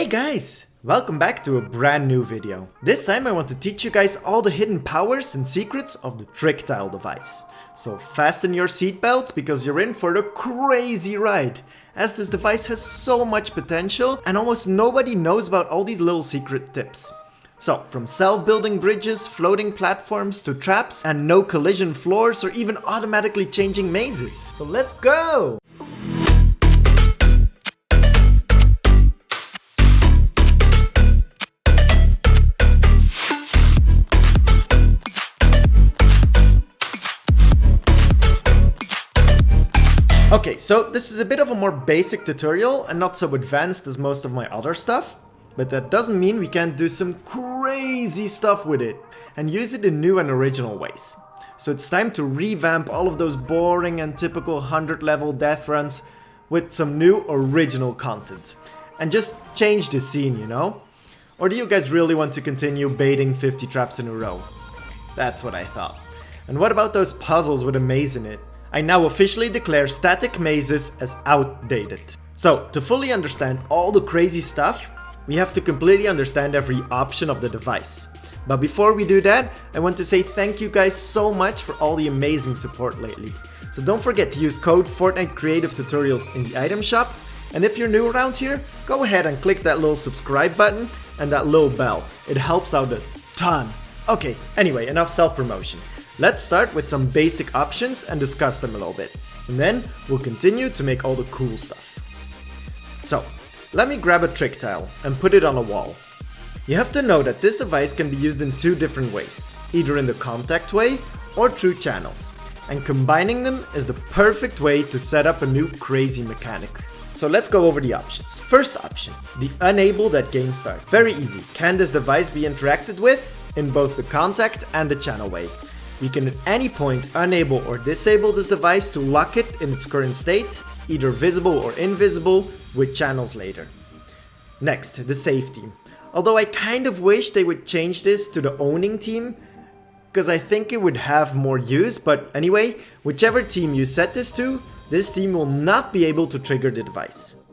Hey guys! Welcome back to a brand new video. This time I want to teach you guys all the hidden powers and secrets of the trick tile device. So fasten your seatbelts because you're in for a crazy ride, as this device has so much potential and almost nobody knows about all these little secret tips. So, from self-building bridges, floating platforms to traps, and no collision floors or even automatically changing mazes. So let's go! Okay, so this is a bit of a more basic tutorial and not so advanced as most of my other stuff, but that doesn't mean we can't do some crazy stuff with it and use it in new and original ways. So it's time to revamp all of those boring and typical 100 level death runs with some new original content and just change the scene, you know? Or do you guys really want to continue baiting 50 traps in a row? That's what I thought. And what about those puzzles with a maze in it? I now officially declare static mazes as outdated. So, to fully understand all the crazy stuff, we have to completely understand every option of the device. But before we do that, I want to say thank you guys so much for all the amazing support lately. So don't forget to use code Fortnite Creative Tutorials in the item shop. And if you're new around here, go ahead and click that little subscribe button and that little bell. It helps out a ton. Okay, anyway, enough self-promotion. Let's start with some basic options and discuss them a little bit. And then we'll continue to make all the cool stuff. So, let me grab a trick tile and put it on a wall. You have to know that this device can be used in two different ways, either in the contact way or through channels. And combining them is the perfect way to set up a new crazy mechanic. So let's go over the options. First option, the unable at game start. Very easy. Can this device be interacted with in both the contact and the channel way? We can at any point enable or disable this device to lock it in its current state, either visible or invisible, with channels later. Next, the save team. Although I kind of wish they would change this to the owning team, because I think it would have more use, but anyway, whichever team you set this to, this team will not be able to trigger the device.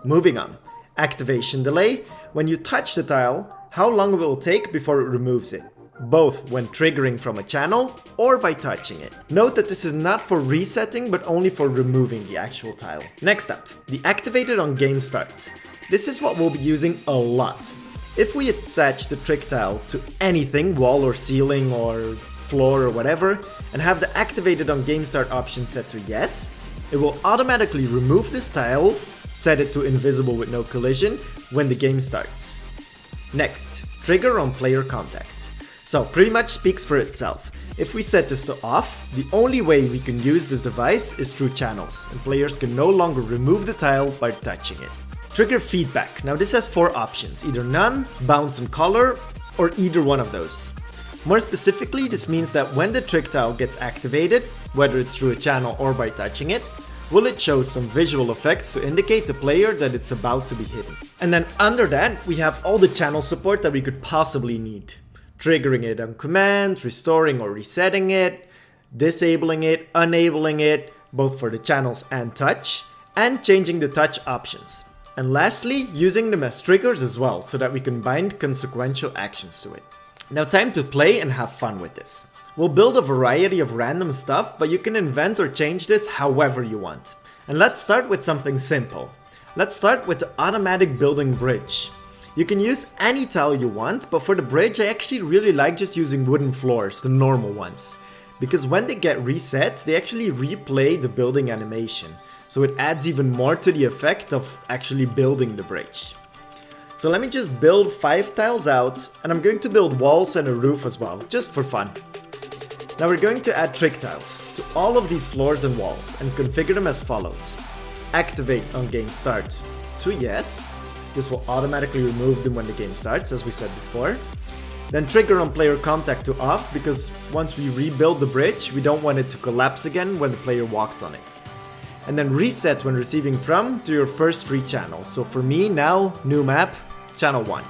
Moving on. Activation delay. When you touch the tile, how long it will take before it removes it, both when triggering from a channel or by touching it. Note that this is not for resetting but only for removing the actual tile. Next up, the activated on game start. This is what we'll be using a lot. If we attach the trick tile to anything, wall or ceiling or floor or whatever, and have the activated on game start option set to yes, it will automatically remove this tile, set it to invisible with no collision when the game starts. Next, trigger on player contact. So pretty much speaks for itself. If we set this to off, the only way we can use this device is through channels, and players can no longer remove the tile by touching it. Trigger feedback. Now this has four options, either none, bounce and color, or either one of those. More specifically, this means that when the trick tile gets activated, whether it's through a channel or by touching it, will it show some visual effects to indicate the player that it's about to be hidden. And then under that, we have all the channel support that we could possibly need. Triggering it on command, restoring or resetting it, disabling it, enabling it, both for the channels and touch, and changing the touch options. And lastly, using them as triggers as well, so that we can bind consequential actions to it. Now time to play and have fun with this. We'll build a variety of random stuff, but you can invent or change this however you want. And let's start with something simple. Let's start with the automatic building bridge. You can use any tile you want, but for the bridge I actually really like just using wooden floors, the normal ones. Because when they get reset, they actually replay the building animation. So it adds even more to the effect of actually building the bridge. So let me just build 5 tiles out, and I'm going to build walls and a roof as well, just for fun. Now we're going to add trick tiles to all of these floors and walls and configure them as follows. Activate on game start to yes. This will automatically remove them when the game starts, as we said before. Then trigger on player contact to off, because once we rebuild the bridge, we don't want it to collapse again when the player walks on it. And then reset when receiving from to your first free channel. So for me now, new map, channel 1.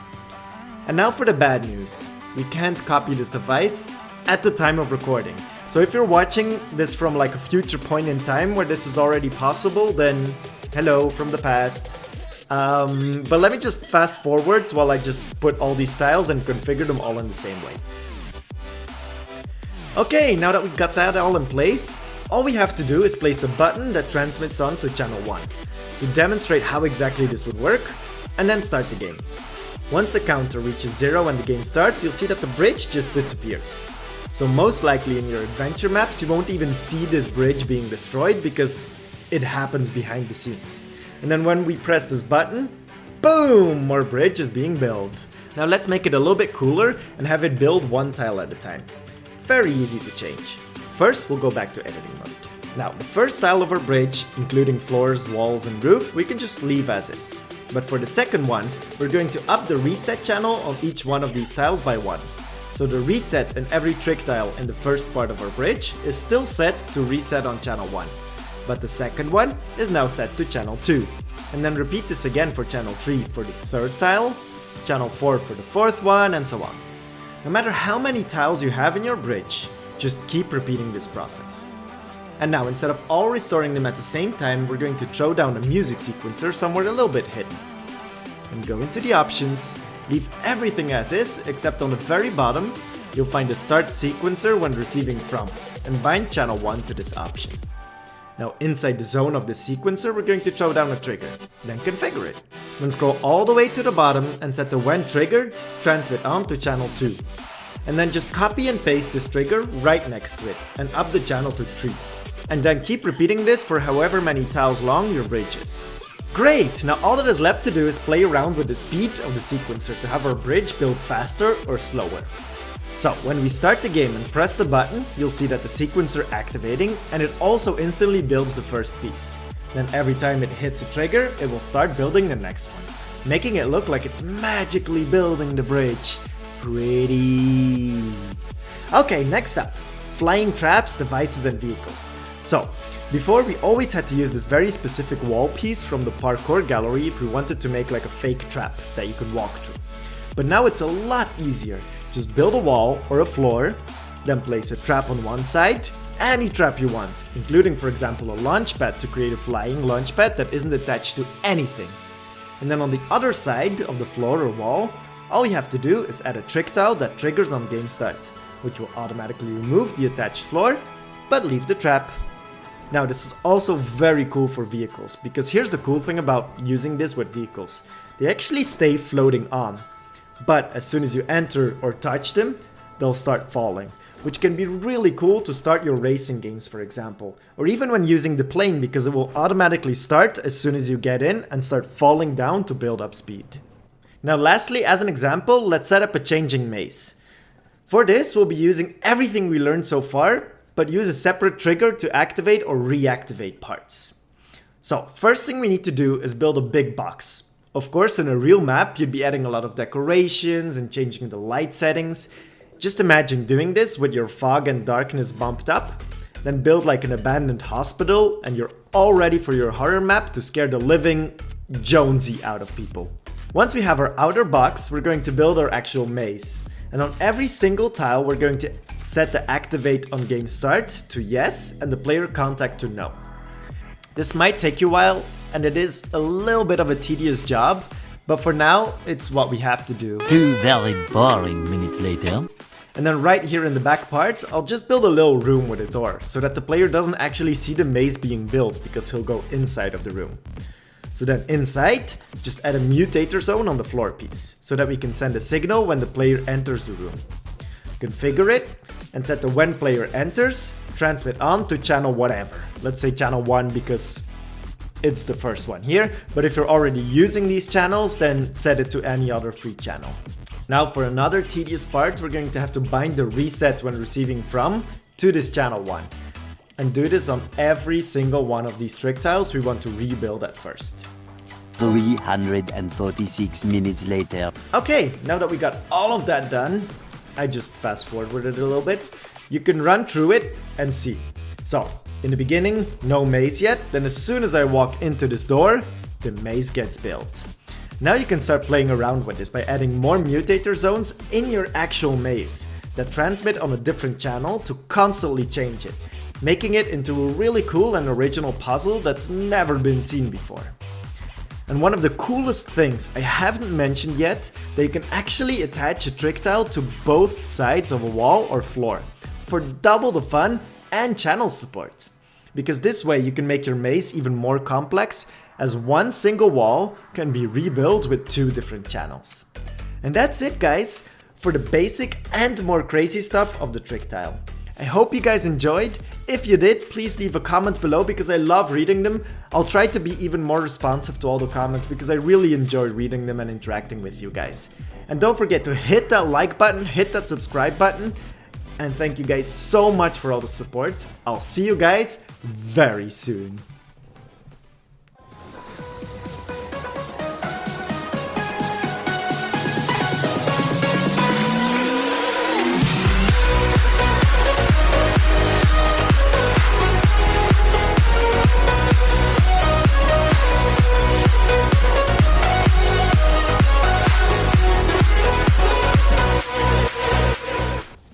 And now for the bad news. We can't copy this device at the time of recording. So if you're watching this from like a future point in time where this is already possible, then hello from the past. But let me just fast forward while I just put all these tiles and configure them all in the same way. Okay, now that we've got that all in place, all we have to do is place a button that transmits on to channel 1 to demonstrate how exactly this would work, and then start the game. Once the counter reaches 0 and the game starts, you'll see that the bridge just disappears. So most likely in your adventure maps, you won't even see this bridge being destroyed because it happens behind the scenes. And then when we press this button, boom, more bridge is being built. Now let's make it a little bit cooler and have it build one tile at a time. Very easy to change. First, we'll go back to editing mode. Now, the first tile of our bridge, including floors, walls, and roof, we can just leave as is. But for the second one, we're going to up the reset channel on each one of these tiles by 1. So the reset in every trick tile in the first part of our bridge is still set to reset on channel 1. But the second one is now set to channel 2. And then repeat this again for channel 3 for the third tile, channel 4 for the fourth one, and so on. No matter how many tiles you have in your bridge, just keep repeating this process. And now, instead of all restoring them at the same time, we're going to throw down a music sequencer somewhere a little bit hidden. And go into the options, leave everything as is, except on the very bottom, you'll find the start sequencer when receiving from, and bind channel 1 to this option. Now inside the zone of the sequencer, we're going to throw down a trigger, then configure it. Then scroll all the way to the bottom and set the when triggered, transmit on to channel 2. And then just copy and paste this trigger right next to it, and up the channel to 3. And then keep repeating this for however many tiles long your bridge is. Great! Now all that is left to do is play around with the speed of the sequencer to have our bridge build faster or slower. So when we start the game and press the button, you'll see that the sequencer activating, and it also instantly builds the first piece. Then every time it hits a trigger, it will start building the next one, making it look like it's magically building the bridge. Pretty. Okay, next up, flying traps, devices, and vehicles. So, before we always had to use this very specific wall piece from the parkour gallery if we wanted to make like a fake trap that you could walk through. But now it's a lot easier. Just build a wall or a floor, then place a trap on one side, any trap you want, including for example a launch pad to create a flying launch pad that isn't attached to anything. And then on the other side of the floor or wall, all you have to do is add a trick tile that triggers on game start, which will automatically remove the attached floor, but leave the trap. Now this is also very cool for vehicles, because here's the cool thing about using this with vehicles. They actually stay floating on, but as soon as you enter or touch them, they'll start falling, which can be really cool to start your racing games, for example, or even when using the plane, because it will automatically start as soon as you get in and start falling down to build up speed. Now lastly, as an example, let's set up a changing maze. For this, we'll be using everything we learned so far, but use a separate trigger to activate or reactivate parts. So first thing we need to do is build a big box. Of course, in a real map, you'd be adding a lot of decorations and changing the light settings. Just imagine doing this with your fog and darkness bumped up, then build like an abandoned hospital, and you're all ready for your horror map to scare the living Jonesy out of people. Once we have our outer box, we're going to build our actual maze. And on every single tile, we're going to set the activate on game start to yes and the player contact to no. This might take you a while, and it is a little bit of a tedious job, but for now, it's what we have to do. 2 very boring minutes later. And then right here in the back part, I'll just build a little room with a door, so that the player doesn't actually see the maze being built, because he'll go inside of the room. So then inside, just add a mutator zone on the floor piece, so that we can send a signal when the player enters the room. Configure it, and set the when player enters, transmit on to channel whatever. Let's say channel 1 because it's the first one here, but if you're already using these channels, then set it to any other free channel. Now for another tedious part, we're going to have to bind the reset when receiving from to this channel 1. And do this on every single one of these trick tiles we want to rebuild at first. 346 minutes later. Okay, now that we got all of that done, I just fast forwarded a little bit. You can run through it and see. So, in the beginning, no maze yet. Then as soon as I walk into this door, the maze gets built. Now you can start playing around with this by adding more mutator zones in your actual maze that transmit on a different channel to constantly change it, making it into a really cool and original puzzle that's never been seen before. And one of the coolest things I haven't mentioned yet, that you can actually attach a trick tile to both sides of a wall or floor for double the fun and channel support. Because this way you can make your maze even more complex, as one single wall can be rebuilt with 2 different channels. And that's it, guys, for the basic and more crazy stuff of the trick tile. I hope you guys enjoyed. If you did, please leave a comment below because I love reading them. I'll try to be even more responsive to all the comments because I really enjoy reading them and interacting with you guys. And don't forget to hit that like button, hit that subscribe button, and thank you guys so much for all the support. I'll see you guys very soon.